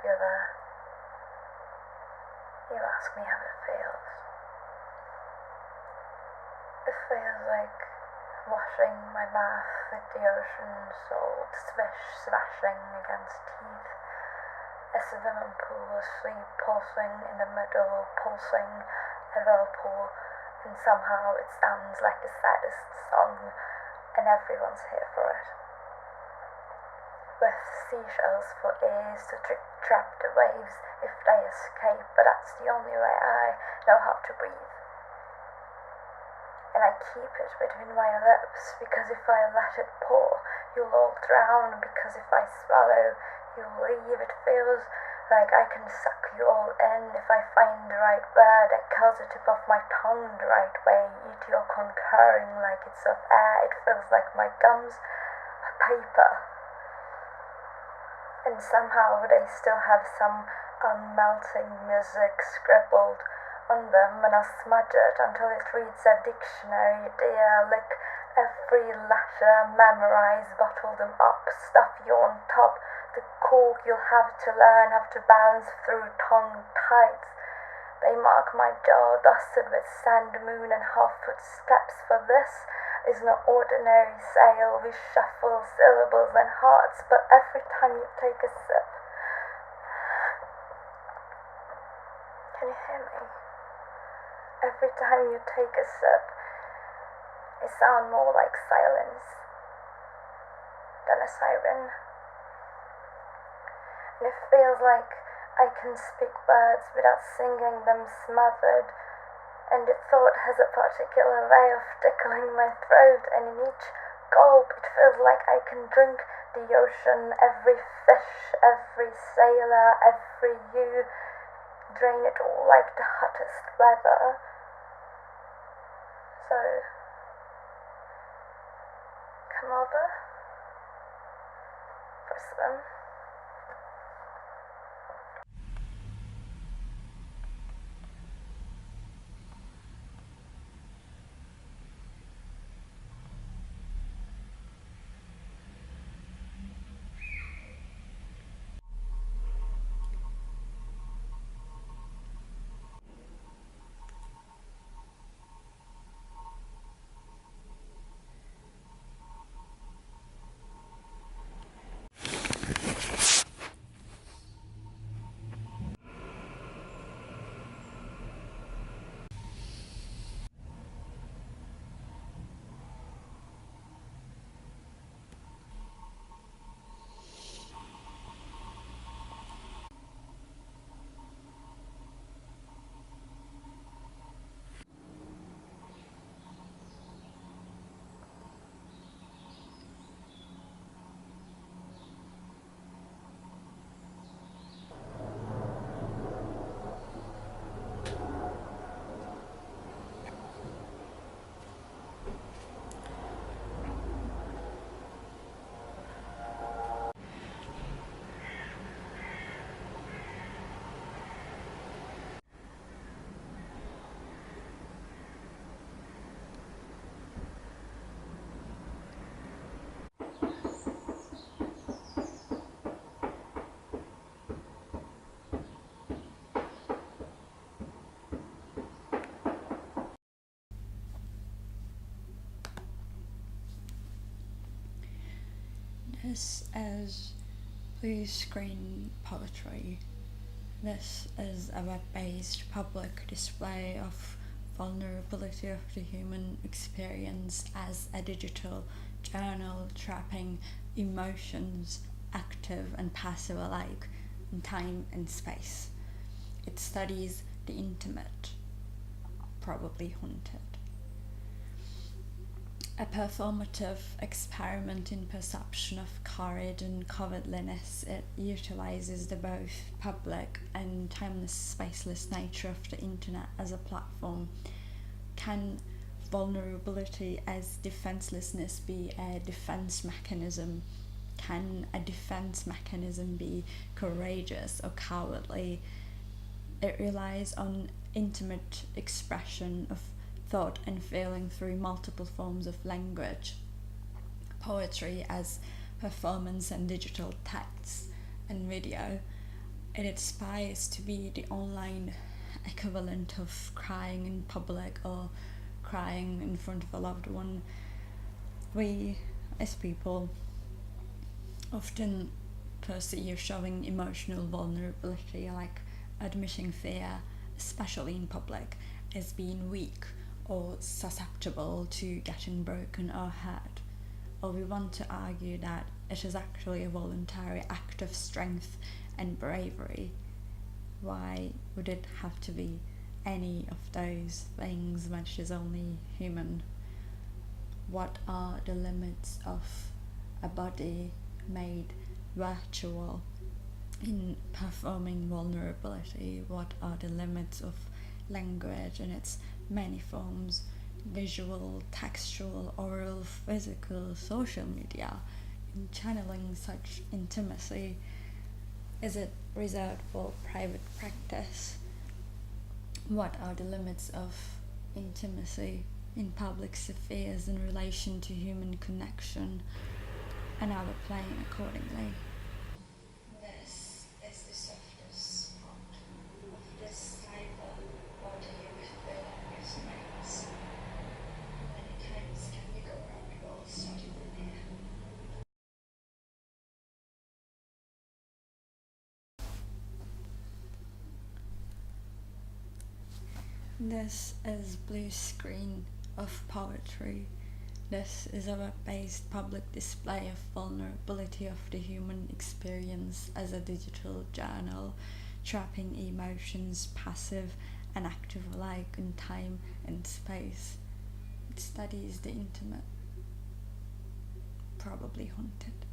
you're there. You ask me how it feels. It feels like washing my mouth with the ocean salt, swish, swashing against teeth. A swimming pool asleep, pulsing in the middle, pulsing a whirlpool, and somehow it sounds like the saddest song, and everyone's here for it. With seashells for ears to trap the waves if they escape, but that's the only way I know how to breathe. And I keep it between my lips, because if I let it pour, you'll all drown, because if I swallow, you'll leave. It feels like I can suck you all in if I find the right word that curls the tip of my tongue the right way, eat your concurring like it's of air. It feels like my gums are paper. And somehow they still have some unmelting music scribbled on them, and I'll smudge it until it reads a dictionary. Dear, lick every letter, memorize, bottle them up, stuff you on top. The cork you'll have to learn, have to balance through tongue tights. They mark my jaw, dusted with sand, moon, and half-foot steps. For this is no ordinary sail. We shuffle syllables and hearts, but every time you take a sip, can you hear me? Every time you take a sip, it sounds more like silence than a siren. And it feels like I can speak words without singing them, smothered, and the thought has a particular way of tickling my throat, and in each gulp it feels like I can drink the ocean, every fish, every sailor, every you, drain it all like the hottest weather. So, come over for a swim. This is Blue Screen Poetry. This is a web-based public display of vulnerability of the human experience as a digital journal, trapping emotions, active and passive alike, in time and space. It studies the intimate, probably haunted. A performative experiment in perception of courage and cowardliness, it utilizes the both public and timeless, spaceless nature of the internet as a platform. Can vulnerability as defenselessness be a defense mechanism? Can a defense mechanism be courageous or cowardly? It relies on intimate expression of thought and feeling through multiple forms of language. Poetry as performance and digital text and video. It aspires to be the online equivalent of crying in public or crying in front of a loved one. We, as people, often perceive showing emotional vulnerability, like admitting fear, especially in public, as being weak or susceptible to getting broken or hurt. Or we want to argue that it is actually a voluntary act of strength and bravery. Why would it have to be any of those things when it is only human? What are the limits of a body made virtual in performing vulnerability? What are the limits of language in its many forms, visual, textual, oral, physical, social media, in channeling such intimacy? Is it reserved for private practice? What are the limits of intimacy in public spheres in relation to human connection? And are we playing accordingly? This is the softest part of this type of body with the resonates. Many times can we go around the world starting with here? This is Blue Screen of Poetry. This is a web-based public display of vulnerability of the human experience as a digital journal, trapping emotions passive and active alike in time and space. It studies the intimate, probably haunted.